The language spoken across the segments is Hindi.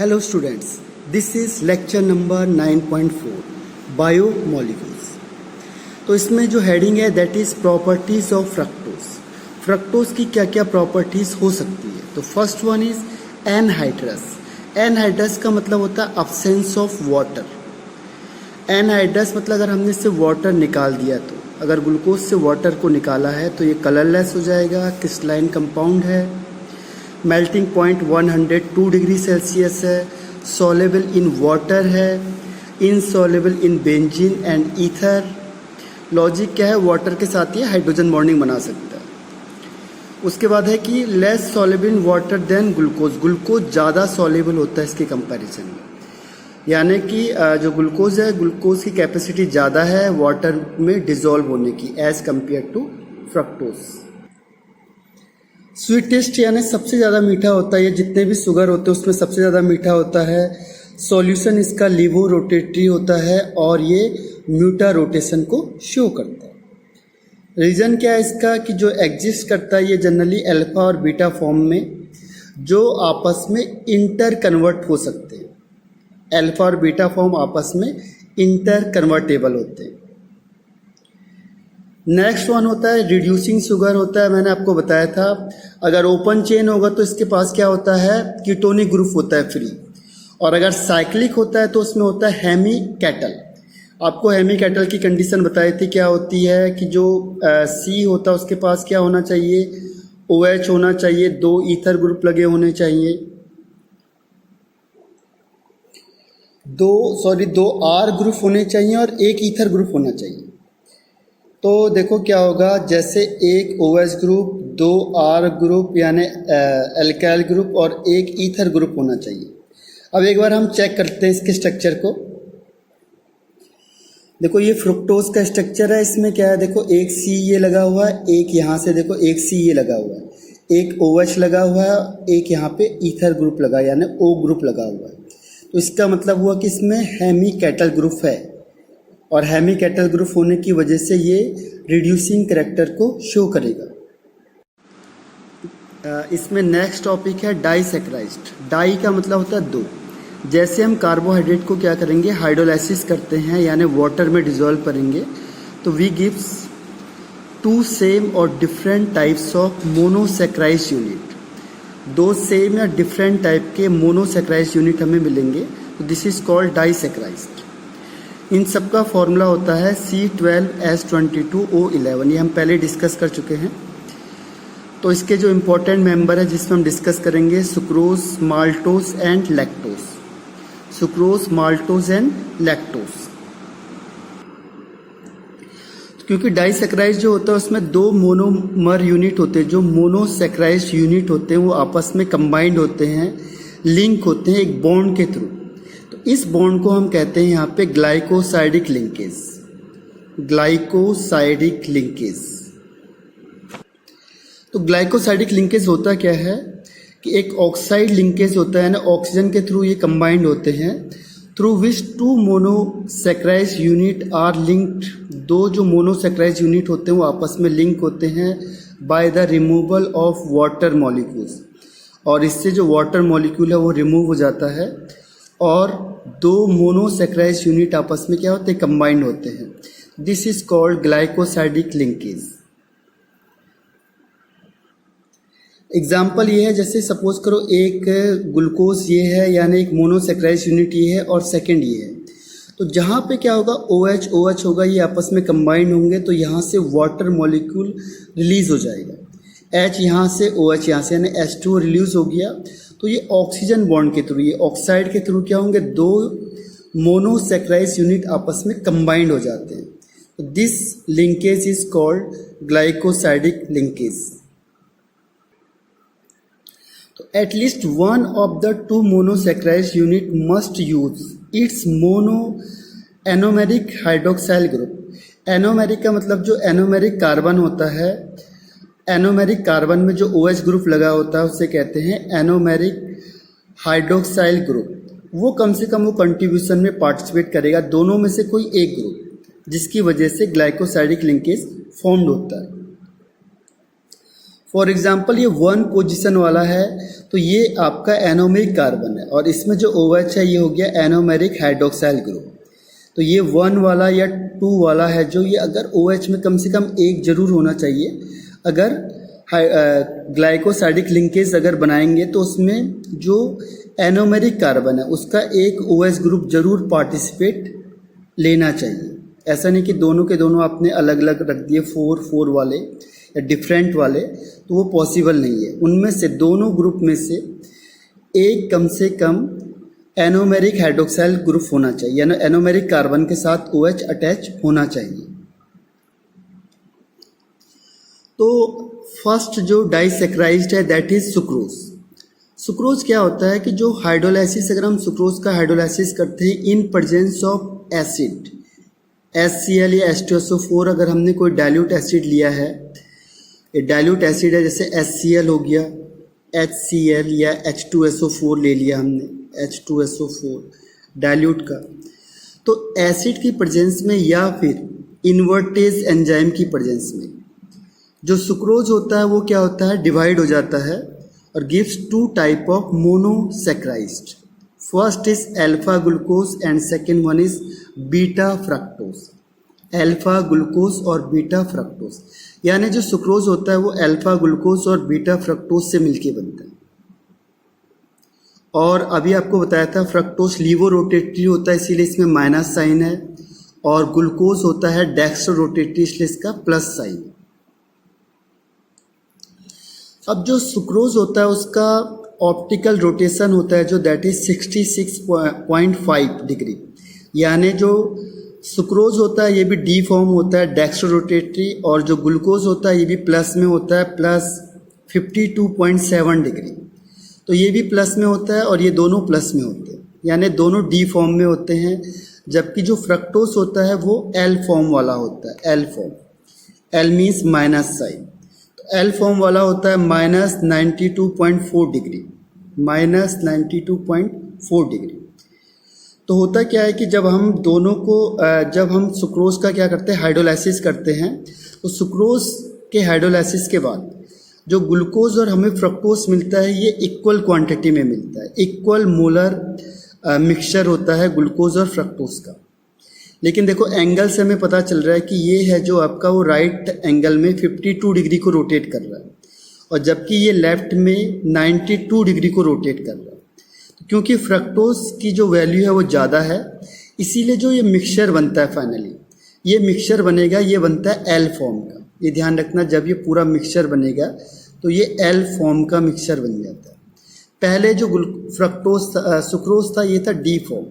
Hello students, this is lecture number 9.4 biomolecules. तो इसमें जो हेडिंग है that is properties of fructose. Fructose की क्या क्या प्रॉपर्टीज़ हो सकती है। तो first one is anhydrous. Anhydrous का मतलब होता है अब्सेंस ऑफ वाटर। एनहाइड्रस मतलब अगर हमने इससे वाटर निकाल दिया, तो अगर ग्लूकोज से वाटर को निकाला है तो ये कलरलेस हो जाएगा, क्रिस्टलाइन कंपाउंड है, मेल्टिंग पॉइंट 102 डिग्री सेल्सियस है, सॉलेबल इन वाटर है, insoluble in benzene and ether. Logic क्या है, वाटर के साथ ये हाइड्रोजन बॉन्डिंग बना सकता है। उसके बाद है कि less soluble in water than glucose. Glucose ज़्यादा सॉलेबल होता है इसके कंपैरिजन में, यानी कि जो ग्लूकोज है, ग्लूकोज की कैपेसिटी ज़्यादा है वाटर में डिजोल्व होने की as compare to fructose. Sweetest यानी सबसे ज़्यादा मीठा होता है, ये जितने भी शुगर होते हैं उसमें सबसे ज़्यादा मीठा होता है। सॉल्यूशन इसका लिवो रोटेटरी होता है और ये म्यूटा रोटेशन को शो करता है। रीज़न क्या है इसका कि जो एग्जिस्ट करता है ये जनरली अल्फा और बीटा फॉर्म में, जो आपस में इंटर कन्वर्ट हो सकते हैं। अल्फा और बीटा फॉर्म आपस में इंटर कन्वर्टेबल होते हैं। नेक्स्ट वन होता है रिड्यूसिंग शुगर होता है। मैंने आपको बताया था अगर ओपन चेन होगा तो इसके पास क्या होता है, कीटोनिक ग्रुप होता है फ्री, और अगर साइक्लिक होता है तो उसमें होता है हेमी कैटल। आपको हेमी कैटल की कंडीशन बताई थी, क्या होती है कि जो सी होता है उसके पास क्या होना चाहिए, OH होना चाहिए, 2 ईथर ग्रुप लगे होने चाहिए, 2 R ग्रुप होने चाहिए और 1 ईथर ग्रुप होना चाहिए। तो देखो क्या होगा, जैसे एक OH ग्रुप, 2 R ग्रुप यानी एल्काइल ग्रुप और 1 ईथर ग्रुप होना चाहिए। अब एक बार हम चेक करते हैं इसके स्ट्रक्चर को। देखो ये फ्रुक्टोज का स्ट्रक्चर है। इसमें क्या है, देखो एक C ये लगा हुआ है, एक यहाँ से देखो एक C ये लगा हुआ है, एक OH लगा हुआ है, एक यहाँ पे ईथर ग्रुप लगा यानी O ग्रुप लगा हुआ है। तो इसका मतलब हुआ कि इसमें हेमी कैटल ग्रुप है, और हेमी कैटल ग्रुप होने की वजह से ये रिड्यूसिंग करैक्टर को शो करेगा। इसमें नेक्स्ट टॉपिक है डाइसैकराइड। डाई का मतलब होता है 2। जैसे हम कार्बोहाइड्रेट को क्या करेंगे, हाइड्रोलाइसिस करते हैं यानी वाटर में डिजोल्व करेंगे, तो वी गिव्स 2 सेम और different types of monosaccharide unit. 2 same या डिफरेंट टाइप के मोनोसैकराइड यूनिट हमें मिलेंगे, तो दिस इज कॉल्ड डाइसैकराइड। इन सब का फॉर्मूला होता है C12H22O11। ये हम पहले डिस्कस कर चुके हैं। तो इसके जो इम्पोर्टेंट मेंबर है जिसमें हम डिस्कस करेंगे, sucrose, maltose and lactose. Sucrose, maltose and lactose. क्योंकि डाइसैकराइड जो होता है उसमें 2 मोनोमर यूनिट होते हैं। जो मोनोसैकराइड यूनिट होते हैं वो आपस में कंबाइंड होते हैं, लिंक होते हैं एक बॉन्ड के थ्रू। इस बॉन्ड को हम कहते हैं यहाँ पे ग्लाइकोसाइडिक लिंकेज। Glycosidic linkage. तो ग्लाइकोसाइडिक लिंकेज होता क्या है कि एक ऑक्साइड लिंकेज होता है ना, ऑक्सीजन के थ्रू ये कंबाइंड होते हैं, through which 2 monosaccharide unit are linked. 2 जो मोनोसैकराइड यूनिट होते हैं वो आपस में लिंक होते हैं by the removal of water molecules, और इससे जो वाटर मॉलिक्यूल है वो रिमूव हो जाता है और 2 मोनोसैकराइड यूनिट आपस में क्या होते हैं, कंबाइंड होते हैं। This is called glycosidic linkage. Example ये है, जैसे सपोज करो एक ग्लूकोज ये है यानी एक मोनोसैकराइड यूनिट ये है और सेकंड ये है, तो जहाँ पे क्या होगा, OH OH होगा, ये आपस में कंबाइंड होंगे, तो यहाँ से वाटर मॉलिक्यूल रिलीज हो जाएगा। H यहाँ से, OH यहाँ से, यानी H2O रिलीज हो गया। तो ये ऑक्सीजन बॉन्ड के थ्रू, ये ऑक्साइड के थ्रू क्या होंगे, 2 मोनोसैकराइड यूनिट आपस में कंबाइंड हो जाते हैं। This linkage is called glycosidic linkage. तो at least one of the 2 monosaccharide unit must use its mono anomeric hydroxyl group. Anomeric का मतलब जो एनोमेरिक कार्बन होता है, एनोमेरिक कार्बन में जो OH ग्रुप लगा होता है उसे कहते हैं एनोमेरिक हाइड्रोक्साइल ग्रुप। वो कम से कम वो कंट्रीब्यूशन में पार्टिसिपेट करेगा, दोनों में से कोई एक ग्रुप, जिसकी वजह से ग्लाइकोसाइडिक लिंकेज फॉर्म्ड होता है। फॉर एग्जाम्पल ये 1 पोजीशन वाला है तो ये आपका एनोमेरिक कार्बन है और इसमें जो OH है ये हो गया एनोमेरिक हाइड्रोक्साइल ग्रुप। तो ये 1 वाला या 2 वाला है जो ये अगर OH में कम से कम एक जरूर होना चाहिए। अगर ग्लाइकोसाइडिक लिंकेज अगर बनाएंगे तो उसमें जो एनोमेरिक कार्बन है उसका एक OH ग्रुप जरूर पार्टिसिपेट लेना चाहिए। ऐसा नहीं कि दोनों के दोनों आपने अलग अलग रख दिए 4 वाले या डिफरेंट वाले, तो वो पॉसिबल नहीं है। उनमें से दोनों ग्रुप में से एक कम से कम एनोमेरिक हाइड्रोक्साइल ग्रुप होना चाहिए, यानी एनोमेरिक कार्बन के साथ OH अटैच होना चाहिए। तो फर्स्ट जो डाइसैकराइड है दैट इज सुक्रोज। सुक्रोज क्या होता है कि जो हाइड्रोलाइसिस, अगर हम सुक्रोज का हाइड्रोलाइसिस करते हैं in presence of acid HCl या H2SO4, अगर हमने कोई डाइल्यूट एसिड लिया है, ये डाइल्यूट एसिड है जैसे HCl हो गया, HCl या H2SO4 ले लिया हमने, H2SO4 डाइल्यूट का, तो एसिड की प्रेजेंस में या फिर इन्वर्टेज एंजाइम की प्रेजेंस में जो सुक्रोज होता है वो क्या होता है, डिवाइड हो जाता है और gives 2 type of monosaccharide. First is alpha glucose and second one is beta fructose. Alpha glucose और बीटा फ्रक्टोज, यानी जो सुक्रोज होता है वो अल्फा ग्लूकोज और बीटा फ्रक्टोज से मिलके बनता है। और अभी आपको बताया था फ्रक्टोज लीवो रोटेटरी होता है इसीलिए इसमें माइनस साइन है, और ग्लूकोज होता है डेक्स्ट्रो रोटेटरी इसलिए इसका प्लस साइन है। अब जो सुक्रोज होता है उसका ऑप्टिकल रोटेशन होता है जो दैट इज 66.5 डिग्री, यानी जो सुक्रोज होता है ये भी डी फॉर्म होता है डेक्स्ट्रो रोटेटरी, और जो ग्लूकोज होता है ये भी प्लस में होता है प्लस 52.7 डिग्री। तो ये भी प्लस में होता है और ये दोनों प्लस में होते हैं, यानी दोनों डी फॉर्म में होते हैं। जबकि जो फ्रक्टोज होता है वो एल फॉर्म वाला होता है, L form, L means minus sign, L form वाला होता है माइनस 92.4 डिग्री, माइनस 92.4 डिग्री। तो होता क्या है कि जब हम दोनों को जब हम सुक्रोज का क्या करते हैं, हाइड्रोलाइसिस करते हैं, तो सुक्रोज के हाइड्रोलाइसिस के बाद जो ग्लूकोज और हमें फ्रक्टोज मिलता है ये इक्वल क्वांटिटी में मिलता है, इक्वल मोलर मिक्सचर होता है ग्लूकोज और फ्रक्टोज का। लेकिन देखो एंगल से हमें पता चल रहा है कि ये है जो आपका वो राइट एंगल में 52 डिग्री को रोटेट कर रहा है, और जबकि ये लेफ्ट में 92 डिग्री को रोटेट कर रहा है। तो क्योंकि फ्रक्टोज की जो वैल्यू है वो ज़्यादा है, इसीलिए जो ये मिक्सचर बनता है फाइनली, ये मिक्सचर बनेगा, ये बनता है एल फॉर्म का। ये ध्यान रखना, जब ये पूरा मिक्सचर बनेगा तो ये एल फॉर्म का मिक्सचर बन जाता है। पहले जो फ्रक्टोज सुक्रोज था ये था डी फॉर्म,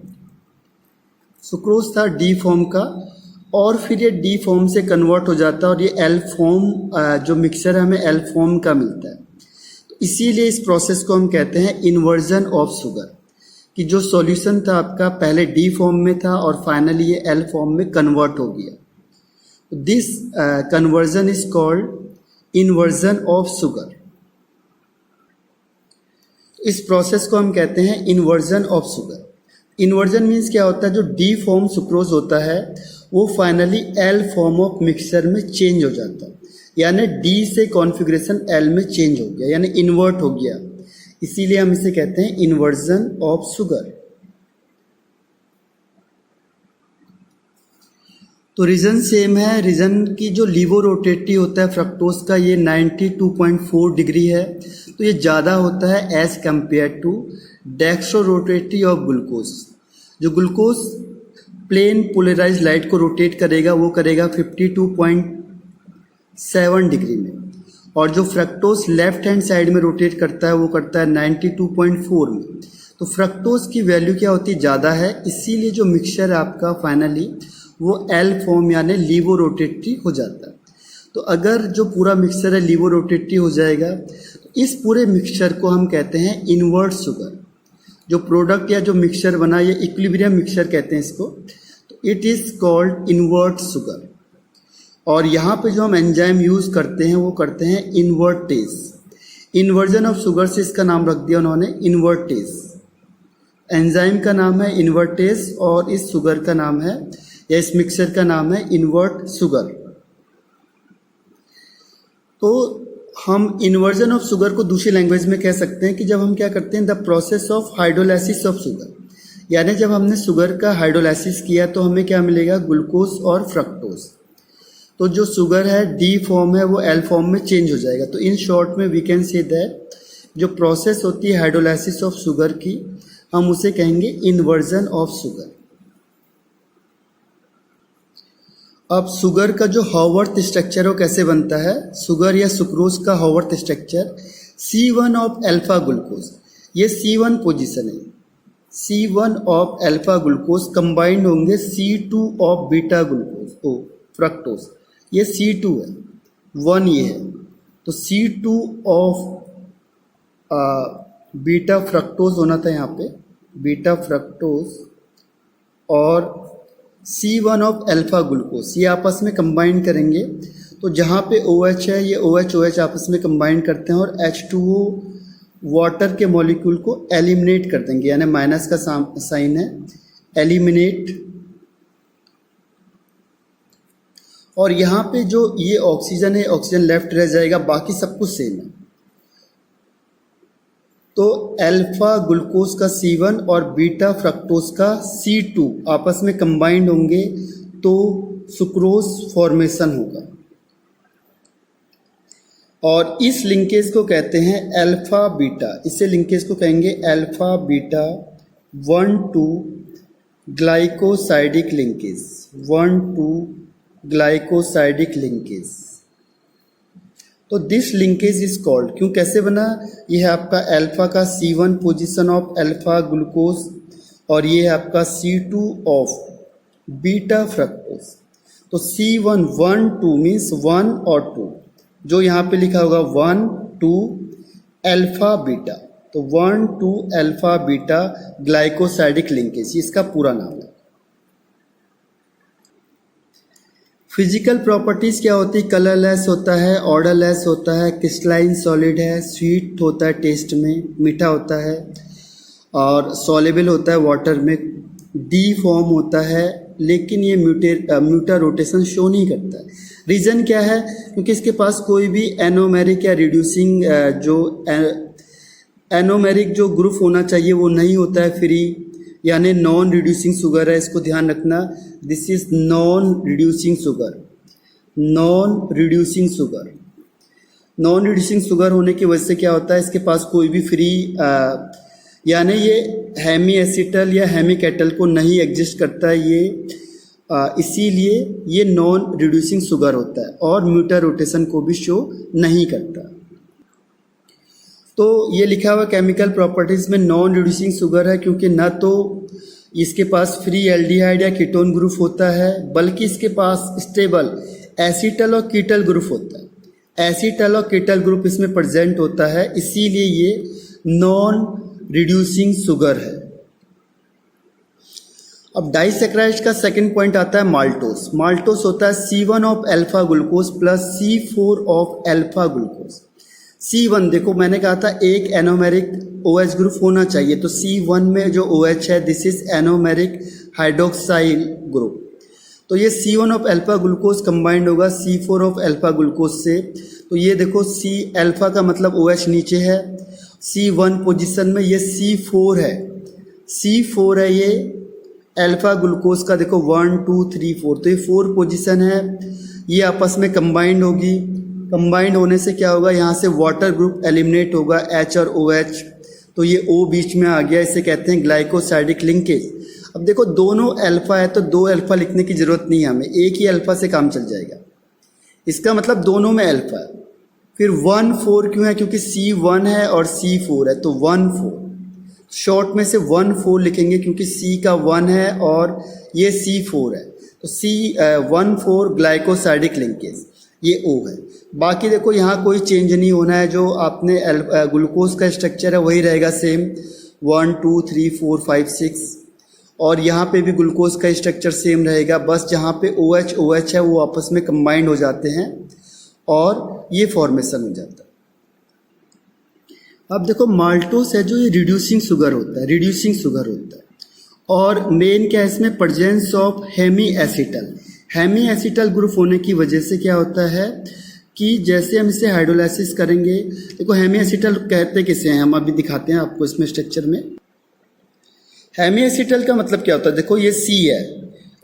सुक्रोज था डी फॉर्म का, और फिर ये डी फॉर्म से कन्वर्ट हो जाता है और ये एल फॉर्म जो मिक्सचर है हमें एल फॉर्म का मिलता है। तो इसीलिए इस प्रोसेस को हम कहते हैं इन्वर्जन ऑफ शुगर, कि जो सॉल्यूशन था आपका पहले डी फॉर्म में था और फाइनली ये एल फॉर्म में कन्वर्ट हो गया। This conversion is called inversion of sugar. इस प्रोसेस को हम कहते हैं inversion of sugar. Inversion means क्या होता है, जो डी फॉर्म सुक्रोज होता है वो finally L form of mixture में चेंज हो जाता है, यानी डी से कॉन्फ़िगरेशन एल में चेंज हो गया, यानी इन्वर्ट हो गया। इसीलिए हम इसे कहते हैं इन्वर्जन ऑफ शुगर। तो रीजन सेम है, रीजन की जो लीवो रोटेटरी होता है फ्रक्टोज का ये 92.4 डिग्री है, तो ये ज़्यादा होता है as compare to dextro rotatory of glucose. जो ग्लूकोज प्लेन पोलराइज लाइट को रोटेट करेगा वो करेगा 52.7 डिग्री में, और जो फ्रक्टोज लेफ्ट हैंड साइड में रोटेट करता है वो करता है 92.4 में। तो फ्रक्टोज की वैल्यू क्या होती है, ज़्यादा है, इसीलिए जो मिक्सचर है आपका फाइनली वो एल फॉर्म यानी लीवो रोटेटरी हो जाता है। तो अगर जो पूरा मिक्सचर है लीवो रोटेटरी हो जाएगा तो इस पूरे मिक्सचर को हम कहते हैं इन्वर्ट शुगर। जो प्रोडक्ट या जो मिक्सचर बना ये इक्विलिब्रियम मिक्सचर कहते हैं इसको, तो it is called invert sugar. और यहाँ पे जो हम एंजाइम यूज़ करते हैं वो करते हैं इन्वर्टेज। इन्वर्जन ऑफ शुगर से इसका नाम रख दिया उन्होंने इन्वर्टेज। एंजाइम का नाम है इन्वर्टेज और इस शुगर का नाम है या इस मिक्सचर का नाम है इन्वर्ट शुगर। तो हम इन्वर्जन ऑफ शुगर को दूसरी लैंग्वेज में कह सकते हैं कि जब हम क्या करते हैं, the process of hydrolysis of sugar, यानी जब हमने शुगर का हाइड्रोलाइसिस किया तो हमें क्या मिलेगा, ग्लूकोज और फ्रक्टोज। तो जो शुगर है डी फॉर्म है वो एल फॉर्म में चेंज हो जाएगा। तो इन शॉर्ट में वी कैन से दैट जो प्रोसेस होती है हाइड्रोलाइसिस ऑफ शुगर की, हम उसे कहेंगे इन्वर्जन ऑफ शुगर। अब शुगर का जो हॉवर्थ स्ट्रक्चर है वो कैसे बनता है, शुगर या सुक्रोज का Howarth structure C1 of alpha glucose, ये C1 पोजीशन है, C1 of alpha glucose combined होंगे C2 of beta glucose O fructose, ये C2 है, 1 ये है, तो C2 ऑफ बीटा फ्रक्टोज होना था यहाँ पे, बीटा फ्रक्टोज और C1 ऑफ अल्फा ग्लूकोज, ये आपस में कंबाइन करेंगे। तो जहाँ पे OH है ये OH आपस में कंबाइन करते हैं और H2O वाटर के मॉलिक्यूल को एलिमिनेट कर देंगे, यानी माइनस का साइन है, एलिमिनेट। और यहाँ पे जो ये ऑक्सीजन है, ऑक्सीजन लेफ्ट रह जाएगा, बाकी सब कुछ सेम है। तो अल्फा ग्लूकोज का C1 और बीटा फ्रक्टोज का C2 आपस में कंबाइंड होंगे तो सुक्रोज फॉर्मेशन होगा, और इस लिंकेज को कहते हैं अल्फा बीटा, इसे लिंकेज को कहेंगे alpha beta 1,2 glycosidic linkage, 1,2 glycosidic linkage. तो दिस लिंकेज इज कॉल्ड, क्यों कैसे बना, ये है आपका अल्फा का C1 position of alpha glucose और ये है आपका C2 ऑफ बीटा फ्रक्टोज। तो C1 1 2 मीन्स 1 और 2, जो यहाँ पे लिखा होगा 1 2 अल्फा बीटा, तो 1 2 अल्फा बीटा ग्लाइकोसाइडिक लिंकेज, इसका पूरा नाम है। फिजिकल प्रॉपर्टीज़ क्या होती है, कलरलेस होता है, ऑर्डरलेस होता है, क्रिस्टलाइन सॉलिड है, स्वीट होता है, टेस्ट में मीठा होता है, और सॉलेबल होता है वाटर में, डी फॉर्म होता है, लेकिन ये म्यूटा रोटेशन शो नहीं करता है। रीज़न क्या है, क्योंकि इसके पास कोई भी एनोमेरिक या रिड्यूसिंग एनोमेरिक जो ग्रुप होना चाहिए वो नहीं होता है, फ्री यानी नॉन रिड्यूसिंग शुगर है, इसको ध्यान रखना, this is non reducing sugar, non reducing sugar. Non reducing sugar होने की वजह से क्या होता है, इसके पास कोई भी फ्री यानी ये हेमी एसिटल या हेमी कैटल को नहीं एग्जिस्ट करता है, ये इसीलिए ये नॉन रिड्यूसिंग शुगर होता है और म्यूटा रोटेशन को भी शो नहीं करता। तो ये लिखा हुआ केमिकल प्रॉपर्टीज़ में नॉन रिड्यूसिंग शुगर है, क्योंकि ना तो इसके पास फ्री एल्डिहाइड या कीटोन ग्रुप होता है, बल्कि इसके पास स्टेबल एसिटल और कीटल ग्रुप होता है, एसिटल और कीटल ग्रुप इसमें प्रेजेंट होता है, इसीलिए ये नॉन रिड्यूसिंग शुगर है। अब डाइसैकराइड का सेकंड पॉइंट आता है माल्टोस। माल्टोस होता है C1 of alpha glucose plus C4 of alpha glucose. C1 देखो मैंने कहा था एक एनोमेरिक OH ग्रुप होना चाहिए, तो C1 में जो OH है this is anomeric hydroxyl group. तो ये C1 of alpha glucose combined होगा C4 ऑफ अल्फा ग्लूकोज से। तो ये देखो C अल्फा का मतलब OH नीचे है, C1 पोजीशन में ये C4 है, C4 है ये अल्फा ग्लूकोज का, देखो 1 2 3 4, तो ये 4 पोजीशन है, ये आपस में कंबाइंड होगी। कंबाइंड होने से क्या होगा, यहाँ से वाटर ग्रुप एलिमिनेट होगा, H और OH, तो ये O बीच में आ गया, इसे कहते हैं ग्लाइकोसाइडिक लिंकेज। अब देखो दोनों अल्फा है तो 2 अल्फा लिखने की जरूरत नहीं है हमें, एक ही अल्फा से काम चल जाएगा, इसका मतलब दोनों में अल्फा है। फिर 1 4 क्यों है, क्योंकि C1 है और C4 है, तो 1 4 शॉर्ट में से 1 4 लिखेंगे, क्योंकि C का 1 है और ये C4 है, तो C 1 4 ग्लाइकोसाइडिक लिंकेज, ये O है। बाकी देखो यहाँ कोई चेंज नहीं होना है, जो आपने ग्लूकोज का स्ट्रक्चर है वही रहेगा सेम, 1 2 3 4 5 6, और यहाँ पे भी ग्लूकोज का स्ट्रक्चर सेम रहेगा, बस जहाँ पे OH OH है वो आपस में कंबाइंड हो जाते हैं और ये फॉर्मेशन हो जाता है। अब देखो माल्टोस है जो ये रिड्यूसिंग शुगर होता है, रिड्यूसिंग शुगर होता है, और मेन क्या है इसमें presence of hemiacetal. Hemiacetal group होने की वजह से क्या होता है कि जैसे हम इसे हाइड्रोलाइसिस करेंगे, देखो हेमिएसिटल कहते किसे हैं, हम अभी दिखाते हैं आपको इसमें स्ट्रक्चर में। हेमिएसिटल का मतलब क्या होता है, देखो ये सी है,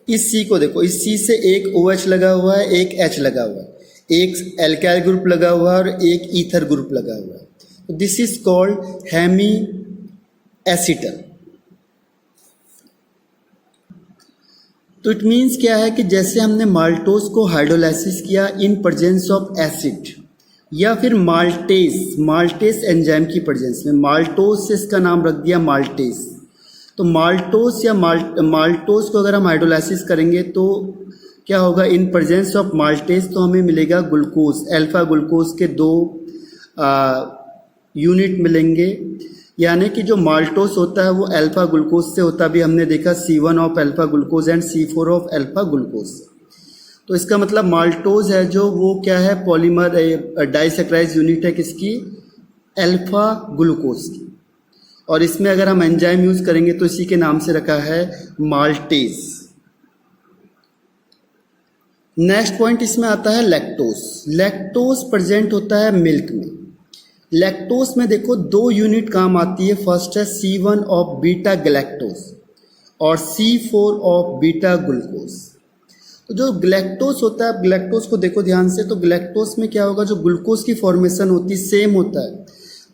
इस सी को देखो, इस सी से एक OH लगा हुआ है, एक H लगा हुआ है, एक एल्काइल ग्रुप लगा हुआ है और एक ईथर ग्रुप लगा हुआ है। तो this is called hemiacetal. तो इट मीन्स क्या है कि जैसे हमने माल्टोज को हाइड्रोलाइसिस किया इन प्रेजेंस ऑफ एसिड, या फिर माल्टेस एंजाइम की प्रेजेंस में, माल्टोज से इसका नाम रख दिया माल्टेस। तो माल्टोज या माल्टोज को अगर हम हाइड्रोलाइसिस करेंगे तो क्या होगा, इन प्रेजेंस ऑफ माल्टेस तो हमें मिलेगा ग्लूकोज, अल्फा ग्लूकोज के 2 यूनिट मिलेंगे। यानी कि जो माल्टोस होता है वो अल्फा ग्लूकोज से होता है, अभी हमने देखा C1 of alpha glucose and C4 of alpha glucose. तो इसका मतलब माल्टोज है जो वो क्या है, पॉलीमर डाइसैकराइड यूनिट है किसकी, अल्फा ग्लूकोज की। और इसमें अगर हम एंजाइम यूज करेंगे तो इसी के नाम से रखा है माल्टेज। नेक्स्ट पॉइंट इसमें आता है लैक्टोज। लैक्टोज प्रेजेंट होता है मिल्क में। लैक्टोज में देखो 2 यूनिट काम आती है, फर्स्ट है C1 ऑफ बीटा गैलेक्टोज और C4 ऑफ बीटा ग्लूकोज। तो जो ग्लैक्टोज होता है, ग्लैक्टोज को देखो ध्यान से, तो ग्लैक्टोज में क्या होगा, जो ग्लूकोज की फॉर्मेशन होती है सेम होता है,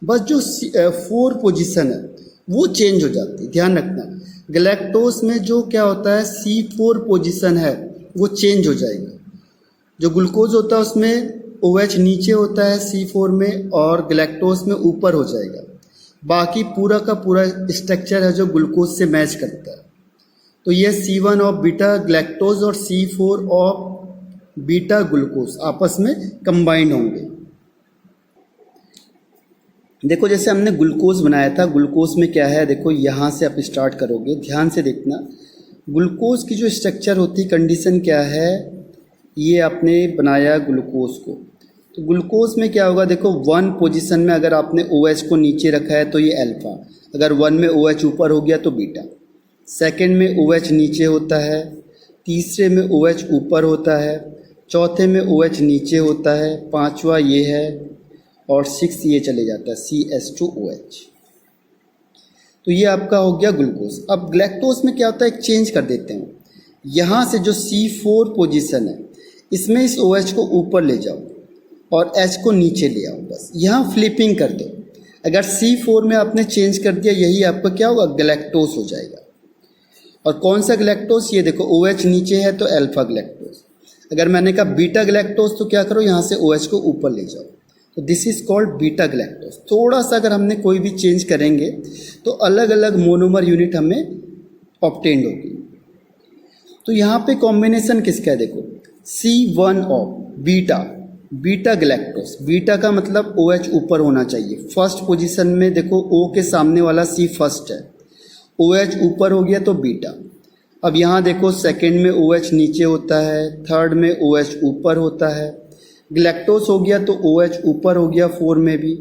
बस जो 4 पोजीशन है वो चेंज हो जाती है। ध्यान रखना, ग्लैक्टोज में जो क्या होता है C4 पोजीशन है वो चेंज हो जाएगी। जो ग्लूकोज होता है उसमें OH नीचे होता है C4 में और ग्लैक्टोज में ऊपर हो जाएगा। बाकी पूरा का पूरा स्ट्रक्चर है जो ग्लूकोज से मैच करता है। तो ये C1 ऑफ बीटा ग्लैक्टोज और C4 ऑफ बीटा ग्लूकोज आपस में कंबाइंड होंगे। देखो जैसे हमने ग्लूकोज बनाया था, ग्लूकोज में क्या है, देखो यहाँ से आप स्टार्ट करोगे, ध्यान से देखना। ग्लूकोज की जो स्ट्रक्चर होती, कंडीशन क्या है, ये आपने बनाया ग्लूकोज को, तो ग्लूकोज में क्या होगा, देखो 1 पोजीशन में अगर आपने OH को नीचे रखा है तो ये अल्फा, अगर 1 में OH ऊपर हो गया तो बीटा, सेकंड में OH नीचे होता है, तीसरे में OH ऊपर होता है, चौथे में OH नीचे होता है, पांचवा ये है और 6 ये चले जाता है CH2OH। तो ये आपका हो गया ग्लूकोज। अब ग्लैक्टोज में क्या होता है, एक चेंज कर देते हैं, यहाँ से जो C4 पोजीशन है इसमें इस OH को ऊपर ले जाओ और H को नीचे ले आओ, बस यहाँ फ्लिपिंग कर दो। अगर C4 में आपने चेंज कर दिया, यही आपका क्या होगा, ग्लैक्टोज हो जाएगा। और कौन सा ग्लैक्टोज, ये देखो OH नीचे है तो अल्फा ग्लैक्टोज। अगर मैंने कहा बीटा ग्लैक्टोज तो क्या करो, यहाँ से OH को ऊपर ले जाओ, तो this is called beta galactose. थोड़ा सा अगर हमने कोई भी चेंज करेंगे तो अलग अलग मोनोमर यूनिट हमें ऑब्टेन्ड होगी। तो यहाँ पे कॉम्बिनेशन किसका है, देखो C1 of beta galactose. Beta का मतलब OH ऊपर होना चाहिए, फर्स्ट पोजीशन में देखो O के सामने वाला C फर्स्ट है, OH ऊपर हो गया तो बीटा। अब यहाँ देखो सेकंड में OH नीचे होता है, थर्ड में OH ऊपर होता है, ग्लैक्टोज हो गया तो OH ऊपर हो गया 4 में भी,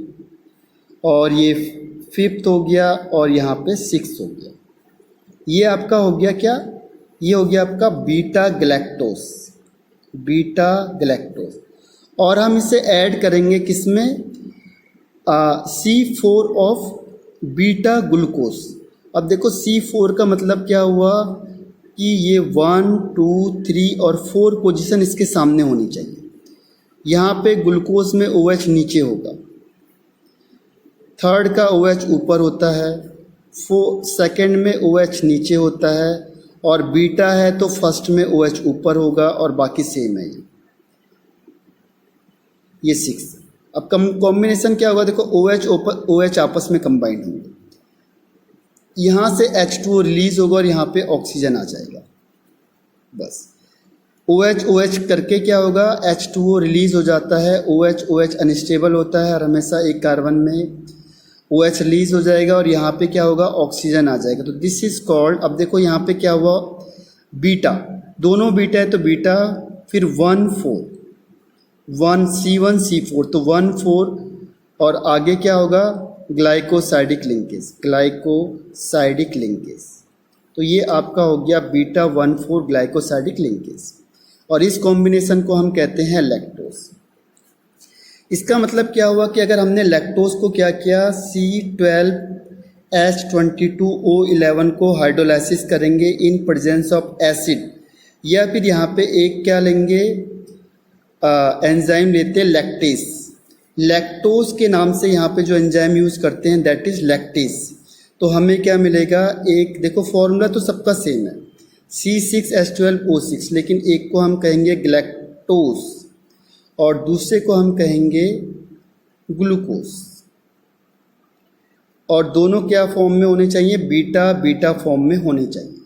और ये 5th हो गया और यहाँ पे 6 हो गया। ये आपका हो गया क्या, ये हो गया आपका बीटा ग्लैक्टोज। और हम इसे ऐड करेंगे किसमें, C4 ऑफ बीटा ग्लूकोज। अब देखो C4 का मतलब क्या हुआ कि ये 1 2 3 और 4 पोजीशन इसके सामने होनी चाहिए। यहाँ पे ग्लूकोज में OH नीचे होगा, थर्ड का OH ऊपर होता है, सेकंड में OH नीचे होता है, और बीटा है तो फर्स्ट में OH ऊपर होगा और बाकी सेम है ये 6। अब कॉम्बिनेशन क्या होगा, देखो OH आपस में कंबाइंड होंगे, यहाँ से H2O रिलीज होगा और यहाँ पे ऑक्सीजन आ जाएगा। बस OH करके क्या होगा, H2O रिलीज हो जाता है, OH अनस्टेबल होता है और हमेशा एक कार्बन में OH रिलीज हो जाएगा और यहाँ पे क्या होगा, ऑक्सीजन आ जाएगा। तो दिस इज कॉल्ड, अब देखो यहाँ पे क्या हुआ, बीटा, दोनों बीटा है तो बीटा, फिर 1 C1 C4 तो 1 4, और आगे क्या होगा, ग्लाइकोसाइडिक लिंकेज। तो ये आपका हो गया बीटा 1 4 ग्लाइकोसाइडिक लिंकेज, और इस कॉम्बिनेशन को हम कहते हैं लैक्टोज। इसका मतलब क्या हुआ कि अगर हमने लैक्टोज को क्या किया, C12H22O11 को हाइड्रोलाइसिस करेंगे इन प्रेजेंस ऑफ एसिड, या फिर यहाँ पे एक क्या लेंगे, एंजाइम लेते हैं लैक्टेस। लैक्टोज के नाम से यहाँ पे जो एंजाइम यूज़ करते हैं दैट इज़ लैक्टेस। तो हमें क्या मिलेगा, एक देखो फॉर्मूला तो सबका सेम है C6H12O6, लेकिन एक को हम कहेंगे ग्लैक्टोज और दूसरे को हम कहेंगे ग्लूकोज, और दोनों क्या फॉर्म में होने चाहिए, बीटा बीटा फॉर्म में होने चाहिए।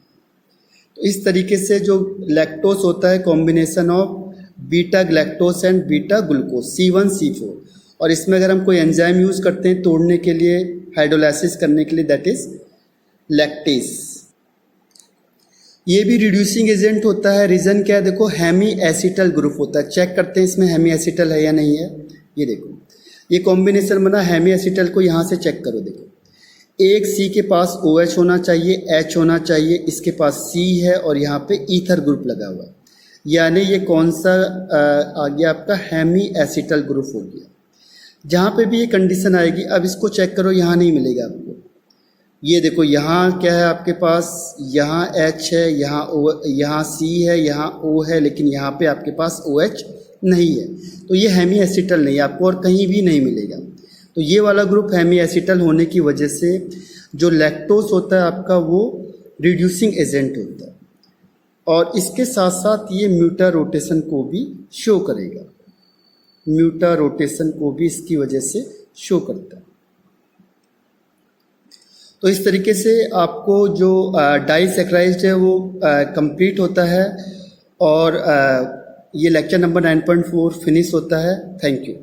तो इस तरीके से जो लैक्टोज होता है combination of beta galactose and beta glucose C1C4, और इसमें अगर हम कोई एंजाइम यूज़ करते हैं तोड़ने के लिए, हाइड्रोलाइसिस करने के लिए, दैट इज लैक्टेस। ये भी रिड्यूसिंग एजेंट होता है। रीज़न क्या है, देखो हेमी एसिटल ग्रुप होता है। चेक करते हैं इसमें हेमी एसिटल है या नहीं है। ये देखो ये कॉम्बिनेशन बना, हेमी एसिटल को यहाँ से चेक करो। देखो एक C के पास OH होना चाहिए, H होना चाहिए, इसके पास C है और यहाँ पे ईथर ग्रुप लगा हुआ है, यानी ये कौन सा आ गया आपका, हेमी एसिटल ग्रुप हो गया। जहाँ पे भी ये कंडीशन आएगी, अब इसको चेक करो, यहाँ नहीं मिलेगा आपको। ये देखो यहाँ क्या है आपके पास, यहाँ H है, यहाँ C है, यहाँ O है, लेकिन यहाँ पे आपके पास OH नहीं है, तो ये हेमी एसिटल नहीं है, आपको और कहीं भी नहीं मिलेगा। तो ये वाला ग्रुप हेमी एसिटल होने की वजह से जो लैक्टोज होता है आपका वो रिड्यूसिंग एजेंट होता है, और इसके साथ साथ ये म्यूटा रोटेशन को भी शो करेगा, म्यूटा रोटेशन को भी इसकी वजह से शो करता है। तो इस तरीके से आपको जो डाइसैकराइड्स है वो कंप्लीट होता है, और ये लेक्चर नंबर 9.4 फिनिश होता है। Thank you.